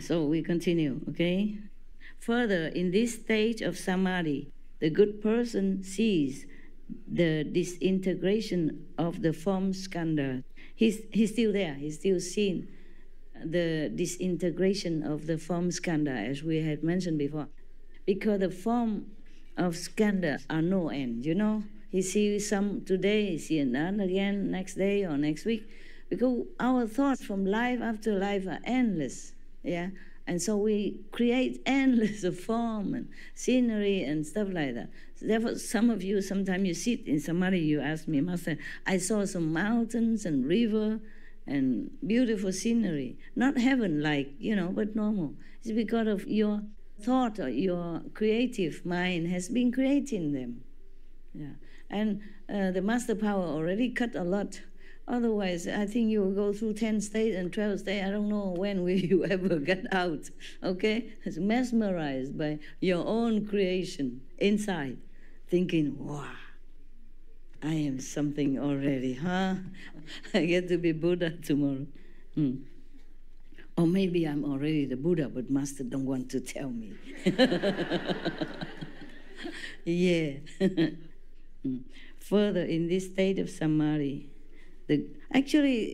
So we continue, okay? Further, in this stage of samadhi, the good person sees the disintegration of the form skandha. He's still there. He's still seeing the disintegration of the form skandha, as we had mentioned before. Because the form of skandha are no end, you know. He sees some today, he sees another again next day or next week. Because our thoughts from life after life are endless, yeah? And so we create endless of form and scenery and stuff like that. So therefore, some of you, sometimes you sit in samadhi, you ask me, Master, I saw some mountains and river and beautiful scenery. Not heaven-like, you know, but normal. It's because of your thought or your creative mind has been creating them. Yeah. And the Master Power already cut a lot. Otherwise, I think you will go through 10 states and 12 states. I don't know when will you ever get out, okay? It's mesmerized by your own creation inside, thinking, wow, I am something already, huh? I get to be Buddha tomorrow. Or maybe I'm already the Buddha, but Master don't want to tell me. Yeah. Further, in this state of samadhi, actually,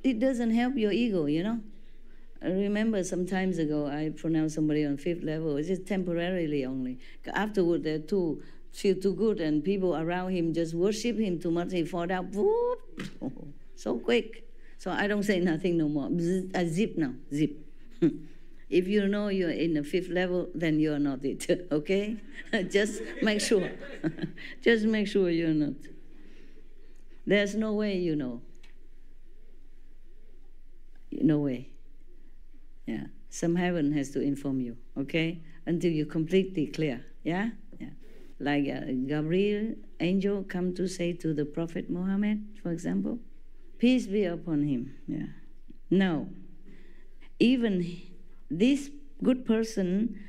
it doesn't help your ego, you know. I remember some times ago, I pronounced somebody on 5th level. It's just temporarily only. Afterward, they feel too good, and people around him just worship him too much. He fall down, whoop, so quick. So I don't say nothing no more. I zip now, zip. If you know you're in the 5th level, then you're not it, okay? Just make sure. Just make sure you're not. There's no way you know. No way. Yeah. Some heaven has to inform you, okay? Until you're completely clear, yeah? Yeah. Like Gabriel, angel, come to say to the Prophet Muhammad, for example, peace be upon him, yeah. Now, even this good person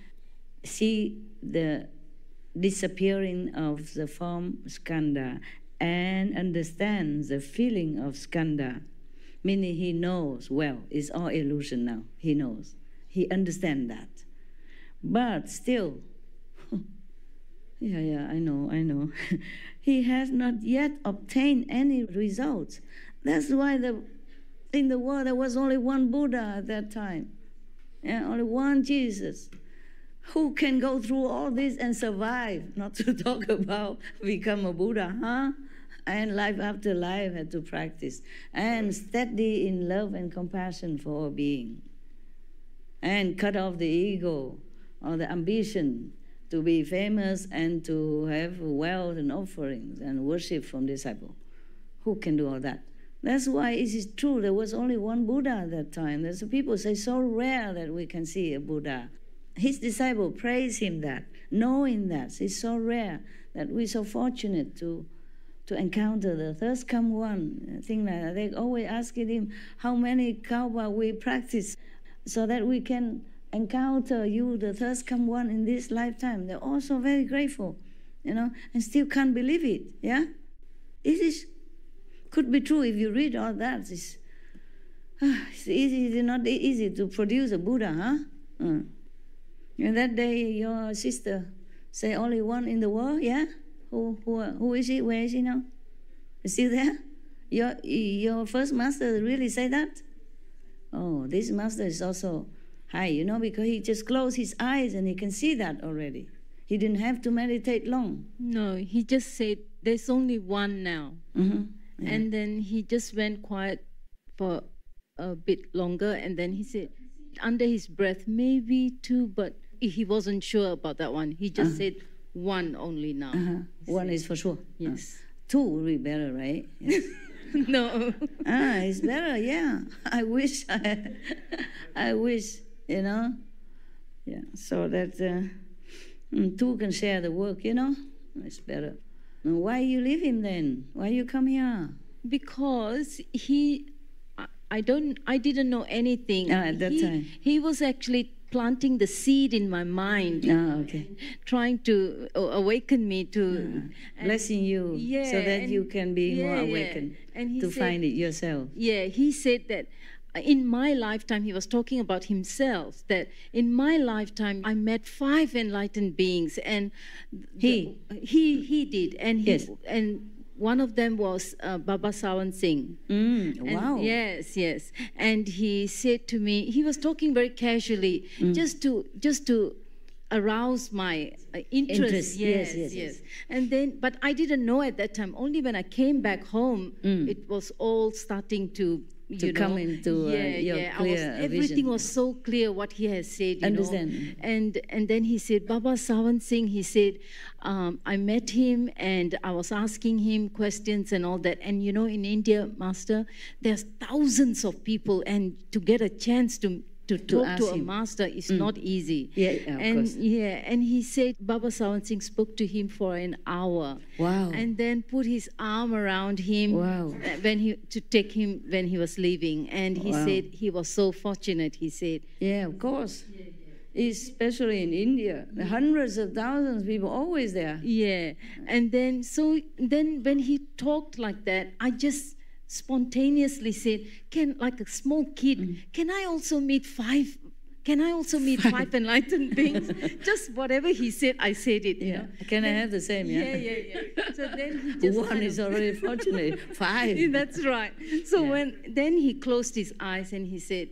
see the disappearing of the form skandha and understands the feeling of skandha, meaning he knows, well, it's all illusion now. He knows. He understands that. But still, yeah, I know. He has not yet obtained any results. That's why in the world there was only one Buddha at that time. Yeah, only one Jesus. Who can go through all this and survive? Not to talk about become a Buddha, huh? And life after life had to practice. And steady in love and compassion for all being. And cut off the ego or the ambition to be famous and to have wealth and offerings and worship from disciple. Who can do all that? That's why it is true there was only one Buddha at that time. There's people say so rare that we can see a Buddha. His disciple praise him that, knowing that it's so rare that we're so fortunate to encounter the thirst come one, thing like that. They always asking him how many kalpa we practice so that we can encounter you, the thirst come one, in this lifetime. They're also very grateful, you know, and still can't believe it, yeah? It is, could be true if you read all that. It's not easy to produce a Buddha, huh? And that day your sister say only one in the world, yeah? Who is she? Where is she now? Is she there? Your first master really say that? Oh, this master is also high, you know, because he just closed his eyes and he can see that already. He didn't have to meditate long. No, he just said there's only one now. Mm-hmm. Yeah. And then he just went quiet for a bit longer, and then he said under his breath, maybe two, but he wasn't sure about that one. He just said one only now. One is for sure. Yes. Two would be better, right? Yes. No. It's better, yeah. I wish, you know. Yeah, so that two can share the work, you know. It's better. Why you leave him then? Why you come here? Because I didn't know anything. At that time. He was actually planting the seed in my mind. Okay. Trying to awaken me to... blessing you, so that you can be more awakened And he to said, find it yourself. Yeah, he said that in my lifetime, he was talking about himself, that in my lifetime I met 5 enlightened beings, and he did, and Yes. and one of them was Baba Sawan Singh. Wow. Yes. And he said to me, he was talking very casually, just to arouse my interest. Yes. And then, but I didn't know at that time. Only when I came back home, it was all starting to come into your clear everything vision. was so clear what he has said. Understand. And then he said, Baba Sawan Singh, he said, I met him and I was asking him questions and all that. And in India, Master, there's thousands of people, and to get a chance to talk to a master is not easy. Of course. And he said Baba Sawan Singh spoke to him for an hour. Wow. And then put his arm around him to take him when he was leaving. And he said he was so fortunate, he said. Yeah, of course. Especially in India, hundreds of thousands of people always there. Yeah. And then when he talked like that, I just spontaneously said, like a small kid, can I also meet 5 enlightened beings? Just whatever he said, I said it. Can I have the same? Yeah. So then he just one is already fortunate. 5. That's right. So then he closed his eyes and he said,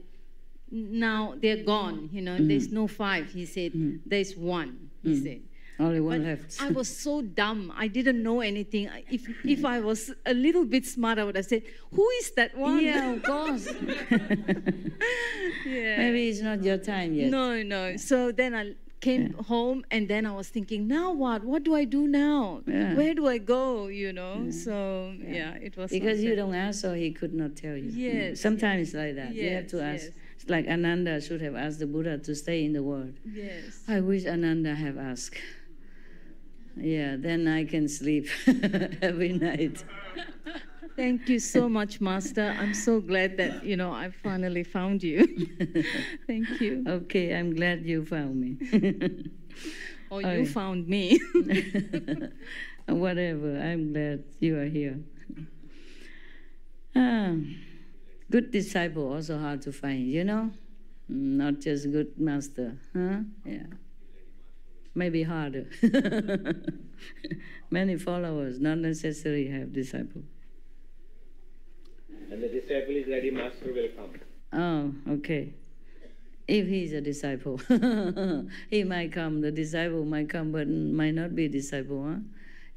now they're gone. There's no 5. He said, there's 1. He said. Only one left. I was so dumb. I didn't know anything. If I was a little bit smart, I would have said, who is that one? Yeah, of course. Maybe it's not your time yet. No. So then I came home, and then I was thinking, now what? What do I do now? Where do I go? So it was because you don't ask, so he could not tell you. Yes. Sometimes it's like that. You have to ask. Yes. It's like Ananda should have asked the Buddha to stay in the world. Yes. I wish Ananda have asked. Yeah, then I can sleep every night. Thank you so much, Master. I'm so glad that, I finally found you. Thank you. Okay, I'm glad you found me. Or you found me. Whatever, I'm glad you are here. Good disciple also hard to find, Not just good master. Yeah. Maybe harder. Many followers, not necessarily have disciple. And the disciple is ready, master will come. Oh, okay. If he's a disciple, he might come. The disciple might come, but might not be a disciple. Huh?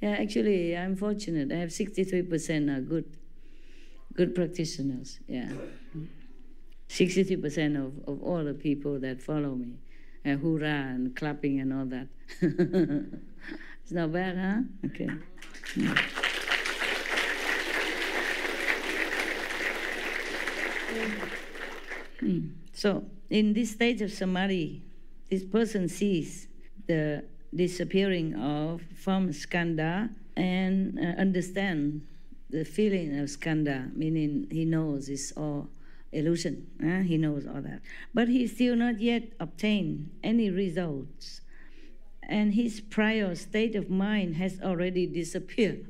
Yeah, actually, I'm fortunate. I have 63% are good practitioners. Yeah, 63% of all the people that follow me. Hoorah and clapping and all that. It's not bad, huh? Okay. So, in this stage of samadhi, this person sees the disappearing of from skandha and understand the feeling of skandha, meaning he knows it's all illusion. He knows all that. But he still not yet obtained any results. And his prior state of mind has already disappeared.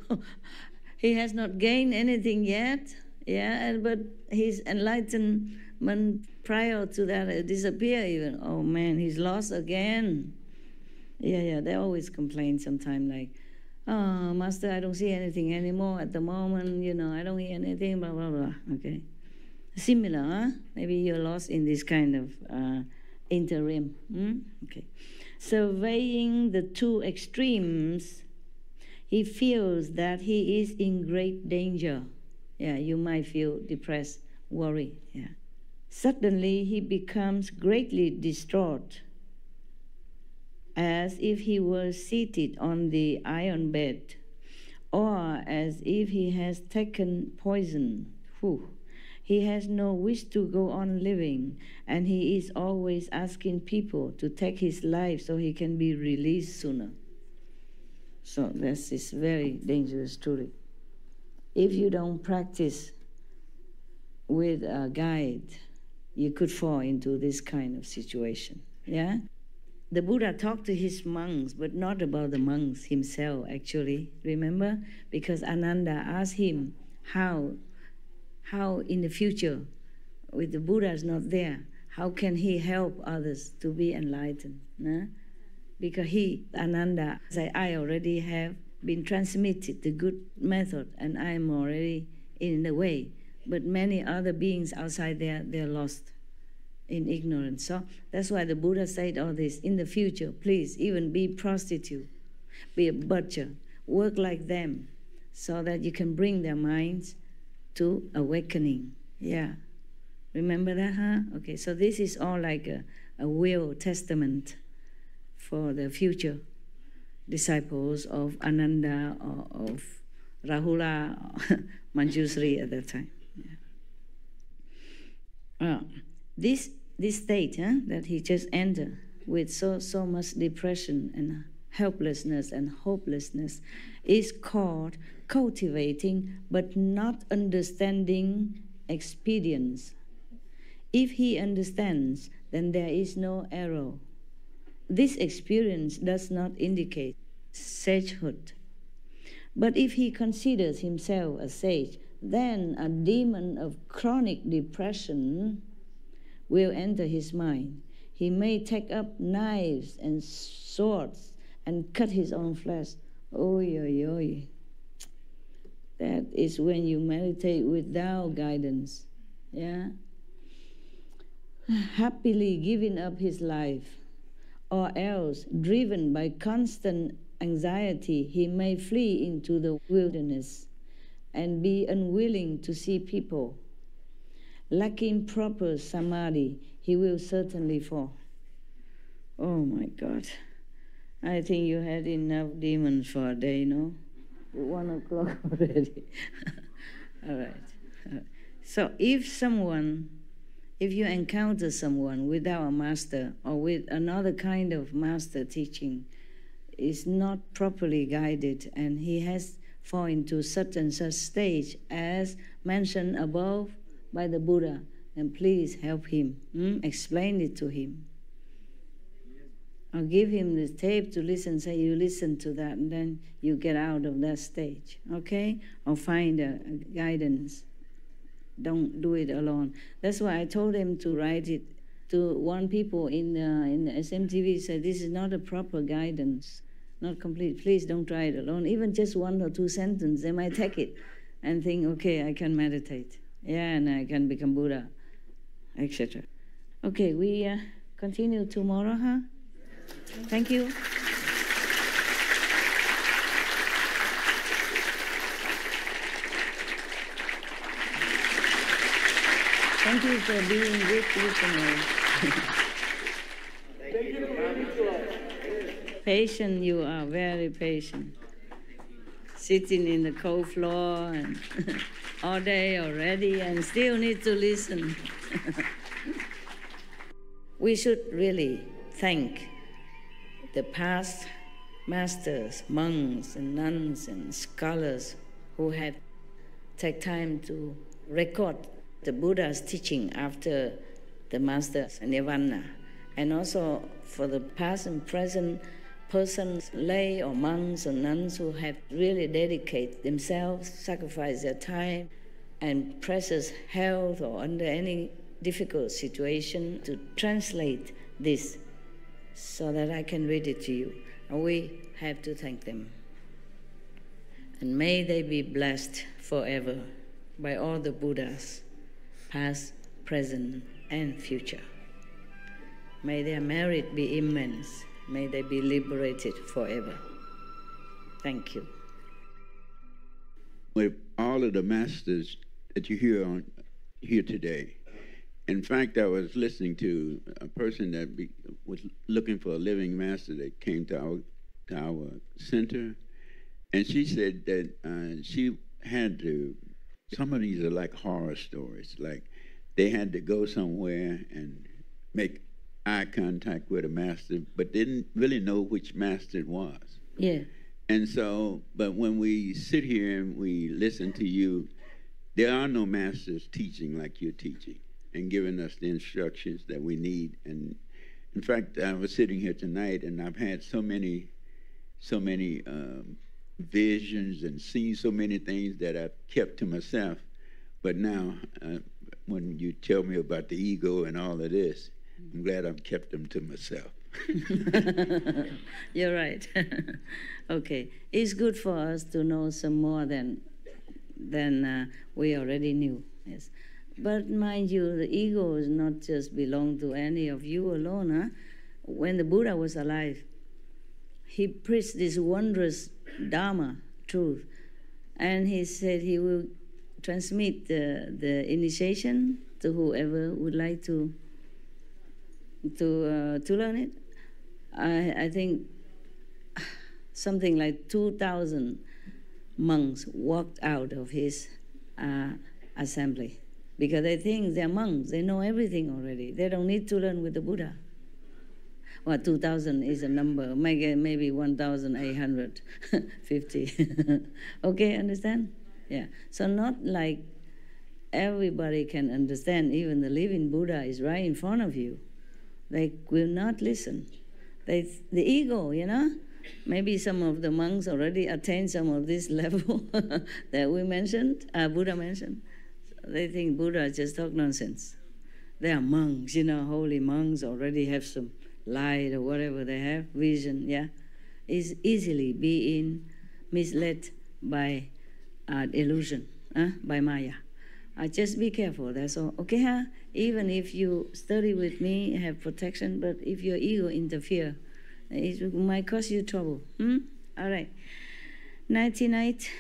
He has not gained anything yet, but his enlightenment prior to that disappeared even. Oh man, he's lost again. They always complain sometimes like, oh, Master, I don't see anything anymore at the moment, I don't hear anything, blah, blah, blah, okay. Similar, huh? Maybe you're lost in this kind of interim. Okay. Surveying the two extremes, he feels that he is in great danger. Yeah, you might feel depressed, worried. Yeah. Suddenly, he becomes greatly distraught, as if he were seated on the iron bed, or as if he has taken poison. Whew. He has no wish to go on living, and he is always asking people to take his life so he can be released sooner. So this is very dangerous, truly. If you don't practice with a guide, you could fall into this kind of situation. Yeah? The Buddha talked to his monks, but not about the monks himself, actually. Remember? Because Ananda asked him how in the future With the Buddha's not there, how can he help others to be enlightened? No? Because he, Ananda, said, I already have been transmitted the good method and I am already in the way. But many other beings outside there, they're lost in ignorance. So that's why the Buddha said all this. In the future, please, even be prostitute, be a butcher, work like them so that you can bring their minds to awakening. Yeah. Remember that, huh? Okay, so this is all like a will testament for the future disciples of Ananda or of Rahula or Manjusri at that time. Yeah. This state that he just entered with so much depression and helplessness and hopelessness is called cultivating but not understanding experience. If he understands, then there is no error. This experience does not indicate sagehood. But if he considers himself a sage, then a demon of chronic depression will enter his mind. He may take up knives and swords and cut his own flesh. Oy, oy, oy. That is when you meditate without guidance. Yeah? Happily giving up his life, or else, driven by constant anxiety, he may flee into the wilderness and be unwilling to see people. Lacking proper samadhi, he will certainly fall. Oh my God. I think you had enough demons for a day, no? 1 o'clock already. All right. So if you encounter someone without a master or with another kind of master teaching, is not properly guided and he has fallen into such and such stage as mentioned above by the Buddha, then please help him. Explain it to him. Or give him the tape to listen, say you listen to that and then you get out of that stage, okay? Or find a guidance. Don't do it alone. That's why I told him to write it to one people in the SMTV, said this is not a proper guidance, not complete. Please don't try it alone. Even just 1 or 2 sentences, they might take it and think, okay, I can meditate. Yeah, and I can become Buddha, etc. Okay, we continue tomorrow, huh? Thank you. Thank you for being good listeners. Thank you for coming to us. Patient, you are very patient. Sitting in the cold floor and all day already and still need to listen. We should really thank the past masters, monks and nuns and scholars who had taken time to record the Buddha's teaching after the master's nirvana, and also for the past and present persons, lay or monks or nuns who have really dedicated themselves, sacrificed their time and precious health or under any difficult situation to translate this so that I can read it to you. And we have to thank them. And may they be blessed forever by all the Buddhas, past, present, and future. May their merit be immense. May they be liberated forever. Thank you. With all of the masters that you hear here today, in fact, I was listening to a person that was looking for a living master that came to our center, and she said that she had to. Some of these are like horror stories. Like they had to go somewhere and make eye contact with a master, but didn't really know which master it was. Yeah. And so, but when we sit here and we listen to you, there are no masters teaching like you're teaching and giving us the instructions that we need. And in fact, I was sitting here tonight and I've had so many visions and seen so many things that I've kept to myself. But now when you tell me about the ego and all of this. I'm glad I've kept them to myself. You're right. Okay, it's good for us to know some more than we already knew. Yes, but mind you, the ego is not just belong to any of you alone. Huh? When the Buddha was alive, he preached this wondrous Dharma truth, and he said he will transmit the initiation to whoever would like to learn it. I think something like 2,000 monks walked out of his assembly because they think they're monks. They know everything already. They don't need to learn with the Buddha. Well, 2,000 is a number, maybe 1,850. Okay, understand? Yeah. So not like everybody can understand. Even the living Buddha is right in front of you. They will not listen. The ego, maybe some of the monks already attained some of this level that we mentioned, Buddha mentioned. They think Buddha just talk nonsense. They are monks, holy monks already have some light or whatever they have, vision, yeah. Is easily being misled by illusion, by Maya. Just be careful, that's all. Okay, huh? Even if you study with me, have protection, but if your ego interfere, it might cause you trouble. All right. Nighty-night.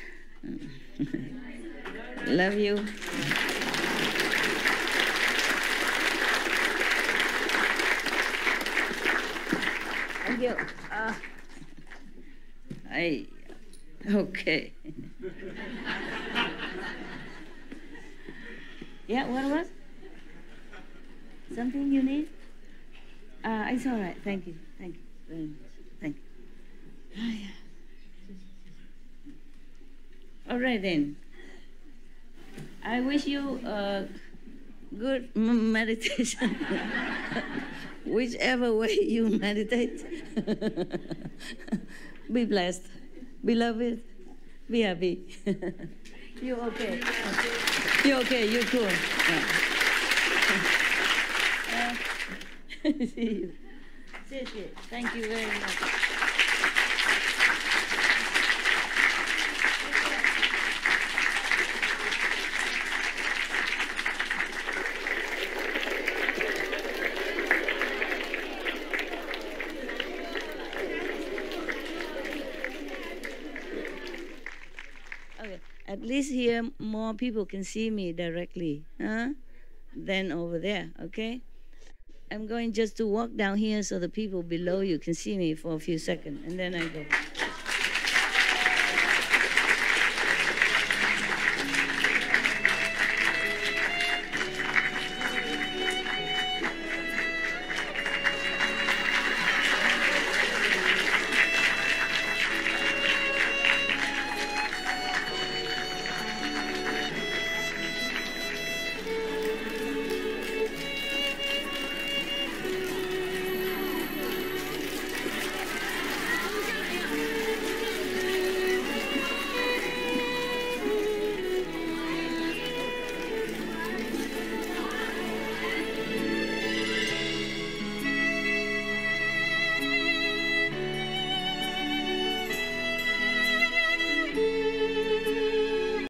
Love you. Thank you. Okay. Yeah, what was? Something you need? It's all right. Thank you. Thank you very much. Thank you. Yeah. All right then. I wish you good meditation. Whichever way you meditate. Be blessed. Beloved, be happy. You okay? You okay? You cool? Yeah. See you. Thank you very much. At least here more people can see me directly than over there, okay? I'm going just to walk down here so the people below you can see me for a few seconds, and then I go.